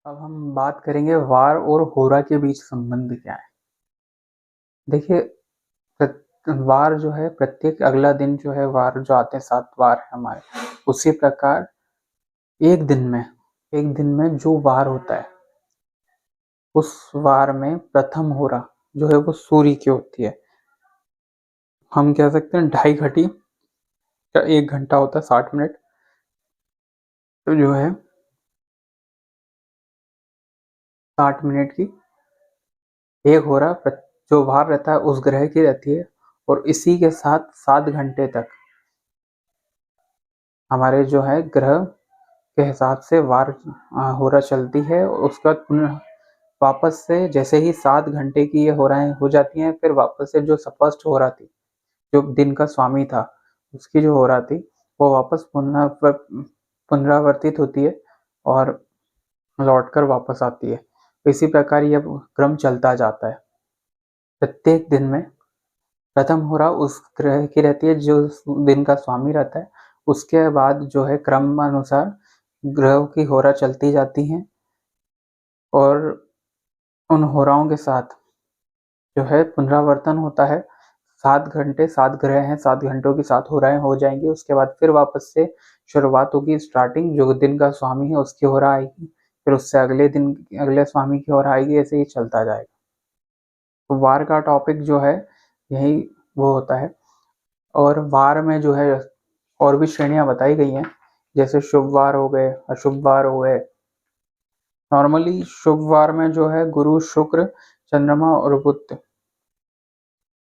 अब हम बात करेंगे वार और होरा के बीच संबंध क्या है। देखिए, वार जो है प्रत्येक अगला दिन जो है वार जो आते हैं 7 वार है हमारे, उसी प्रकार एक दिन में जो वार होता है उस वार में प्रथम होरा जो है वो सूर्य की होती है। हम कह सकते हैं 2.5 घटी या 1 घंटा होता है 60 मिनट। तो जो है 60 मिनट की एक होरा जो वार रहता है उस ग्रह की रहती है, और इसी के साथ 7 घंटे तक हमारे जो है ग्रह के हिसाब से वार होरा चलती है। और उसके बाद पुनः वापस से जैसे ही 7 घंटे की ये होराएं हो जाती हैं, फिर वापस से जो फर्स्ट हो रहा थी, जो दिन का स्वामी था, उसकी जो हो रहा थी वो वापस पुनरावर्तित होती है और लौटकर वापस आती है। इसी प्रकार यह क्रम चलता जाता है। प्रत्येक दिन में प्रथम होरा उस ग्रह की रहती है जो दिन का स्वामी रहता है। उसके बाद जो है क्रम अनुसार ग्रहों की होरा चलती जाती हैं, और उन होराओं के साथ जो है पुनरावर्तन होता है। 7 घंटे 7 ग्रह हैं, 7 घंटों की 7 होराएं हो जाएंगी। उसके बाद फिर वापस से शुरुआत होगी, स्टार्टिंग जो दिन का स्वामी है उसकी होरा आएगी, फिर उससे अगले दिन अगले स्वामी की होरा आएगी, ऐसे ही चलता जाएगा। तो वार का टॉपिक जो है यही वो होता है। और वार में जो है और भी श्रेणियां बताई गई हैं, जैसे शुभ वार हो गए, अशुभ वार हो गए। नॉर्मली शुभ वार में जो है गुरु, शुक्र, चंद्रमा और बुध,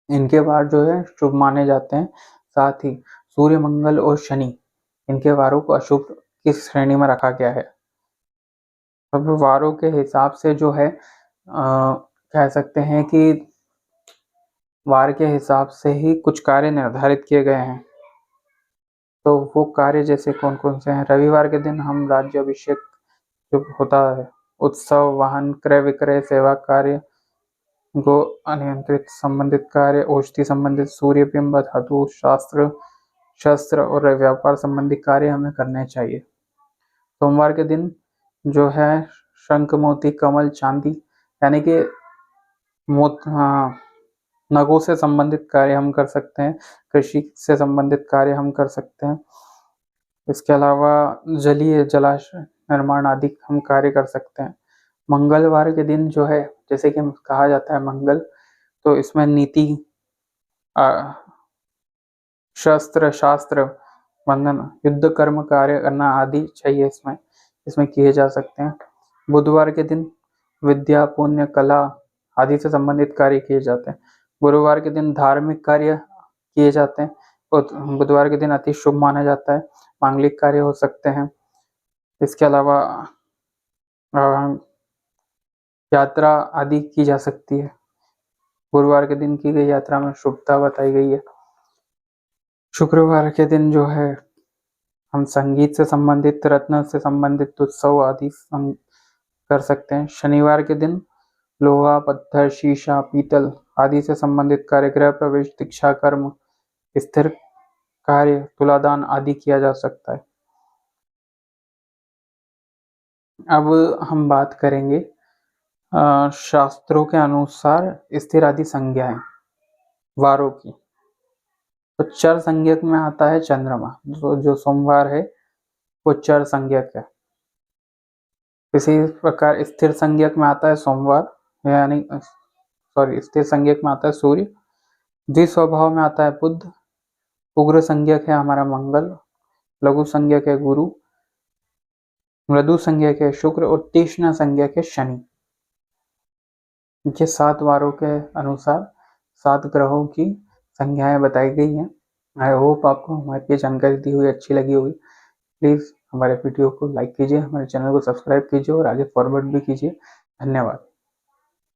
इनके वार जो है शुभ माने जाते हैं। साथ ही सूर्य, मंगल और शनि, इनके वारों को अशुभ की श्रेणी में रखा गया है। अब वारों के हिसाब से जो है कह सकते हैं कि वार के हिसाब से ही कुछ कार्य निर्धारित किए गए हैं। तो वो कार्य जैसे कौन कौन से हैं। रविवार के दिन हम राज्याभिषेक जो होता है, उत्सव, वाहन, क्रय विक्रय, सेवा कार्य, गो अनियंत्रित संबंधित कार्य, औषधि संबंधित, सूर्य बिंब, धातु शास्त्र, शस्त्र और व्यापार संबंधी कार्य हमें करने चाहिए। सोमवार के दिन जो है शंख, मोती, कमल, चांदी यानी कि नगों से संबंधित कार्य हम कर सकते हैं। कृषि से संबंधित कार्य हम कर सकते हैं। इसके अलावा जलीय जलाशय निर्माण आदि हम कार्य कर सकते हैं। मंगलवार के दिन जो है, जैसे कि कहा जाता है मंगल, तो इसमें नीति, शस्त्र शास्त्र, बंधन, युद्ध कर्म कार्य करना आदि चाहिए इसमें किए जा सकते हैं। बुधवार के दिन विद्या, पुण्य, कला आदि से संबंधित कार्य किए जाते हैं। गुरुवार के दिन धार्मिक कार्य किए जाते हैं। और बुधवार के दिन अति शुभ माना जाता है, मांगलिक कार्य हो सकते हैं। इसके अलावा यात्रा आदि की जा सकती है। गुरुवार के दिन की गई यात्रा में शुभता बताई गई है। शुक्रवार के दिन जो है हम संगीत से संबंधित, रत्न से संबंधित उत्सव आदि कर सकते हैं। शनिवार के दिन लोहा, पत्थर, शीशा, पीतल आदि से संबंधित कार्य, गृह प्रवेश, दीक्षा, कर्म, स्थिर कार्य, तुलादान आदि किया जा सकता है। अब हम बात करेंगे शास्त्रों के अनुसार स्थिर आदि संज्ञाएं वारों की। तो चर संज्ञक में आता है चंद्रमा, जो सोमवार है वो चर संज्ञक है। इसी प्रकार स्थिर संज्ञक में आता है सोमवार, यानी स्थिर संज्ञक में आता है सूर्य। द्विस्वभाव में आता है बुध। उग्र संज्ञक है हमारा मंगल। लघु संज्ञक है गुरु। मृदु संज्ञक है शुक्र। और तीक्ष्ण संज्ञक है शनि। ये 7 वारों के अनुसार 7 ग्रहों की संज्ञाएं बताई गई हैं। आई होप आपको हमारी जानकारी दी हुई अच्छी लगी होगी। प्लीज़ हमारे वीडियो को लाइक कीजिए, हमारे चैनल को सब्सक्राइब कीजिए और आगे फॉरवर्ड भी कीजिए। धन्यवाद।